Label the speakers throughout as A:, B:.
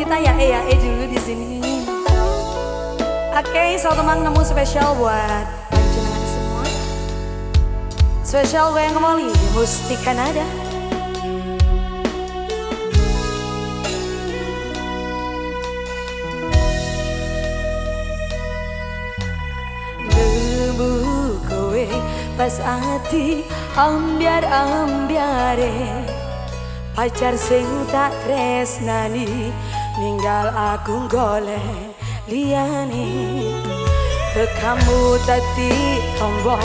A: kita ya dulu di sini. Oke, selamat malam nemu spesial buat jenengan semua. Spesial gue yang kembali Musti Kanada. Nemu kowe pas hati ambiar-ambiare, pacar sing tak tresnani ninggal aku golek liyane. Kamu tadi tombo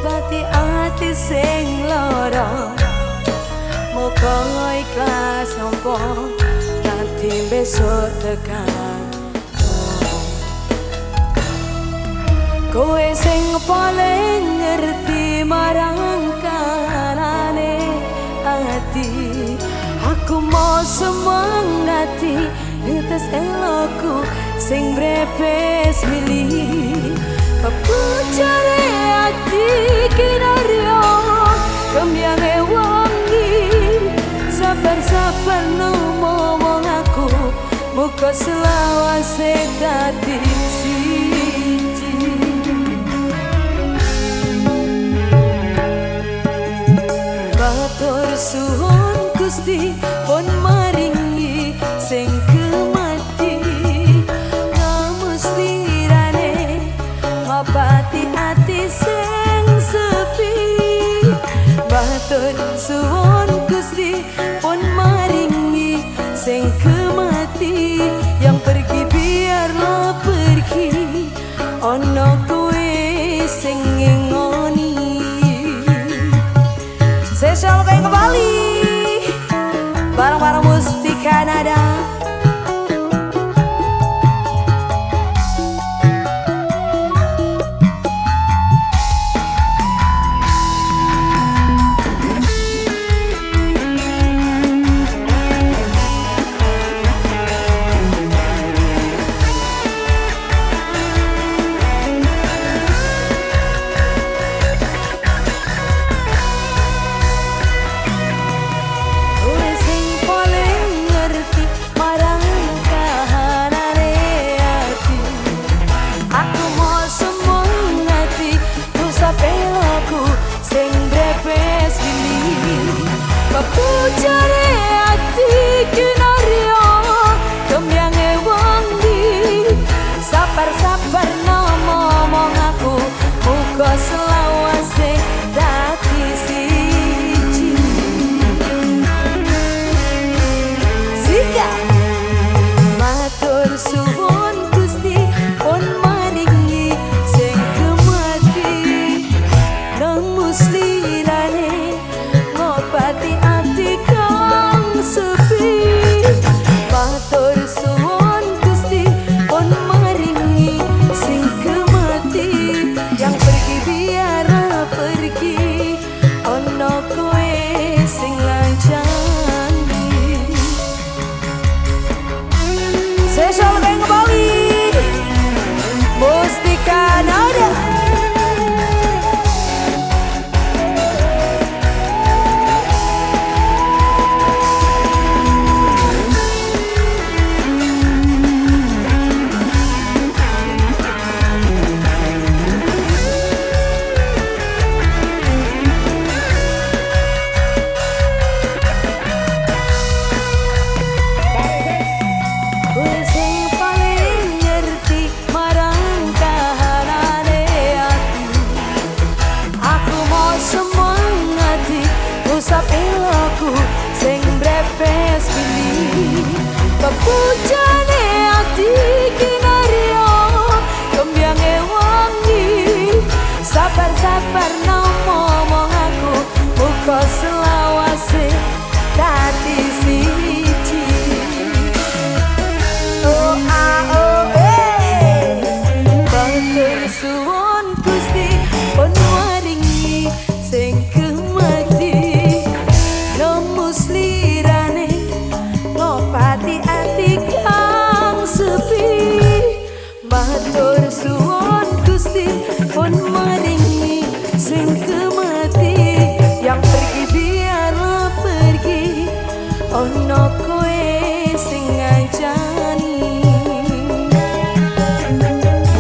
A: bati ati sing loro, muga ikhlas nompo nanti besok tekan. Kowe sing paling ngerti marang kanane hati, aku mau semangati ngetes eloku sing brepes milih. Kepucare hati kinaryo kemyange wangi, sabar-sabar no ngomong aku, muka selawase dadi siji. Matur suwun Gusti pun maringi sing kemati, ngamustirane ngobati ati sing sepi. Matur suwun Gusti pun maringi sing kemati, yang pergi biarlah pergi, ono kowe sing ngingoni. Spesial kayak kembali bareng-bareng Musti Kanada. Kepucare hati kinaryo kemyange wangi, sabar-sabar ngomong aku, muga selawase dadi siji. Sika matur suwun Gusti pun maringi sing kemati, nemus lirane ngobati ati kang sepi. Matur suwun Gusti pun maringi sing kemati, yang pergi biarlah pergi, ono kowe sing lancani. Spesial kayak kembali Musti Kanada. Sing brepes pilih kepucane hati kinaryo kemyange wangi, sabar-sabar ngomong aku, muka selawase dadi siji. Oh matur suwun Gusti pun maringi sing kemati, nemus lirane ngobati ati kang sepi. Matur suwun Gusti pun maringi sing kemati, yang pergi biarlah pergi, ono kowe sing ngancani.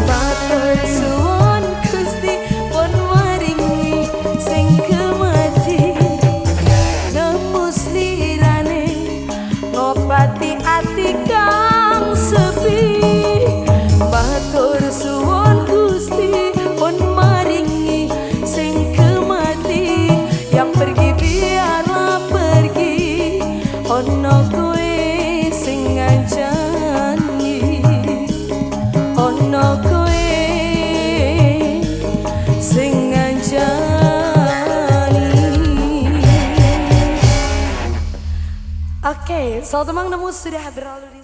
A: Matur suwun Gusti pun waringi sing kemati, nemu slirane ngobati ati kang sepi. Matur suwun Gusti pun maringi sing kemati, yang pergi biarlah pergi, ono kowe sing ngancani, ono kowe sing ngancani. Oke, Soal Temang nemu sudah berlalu di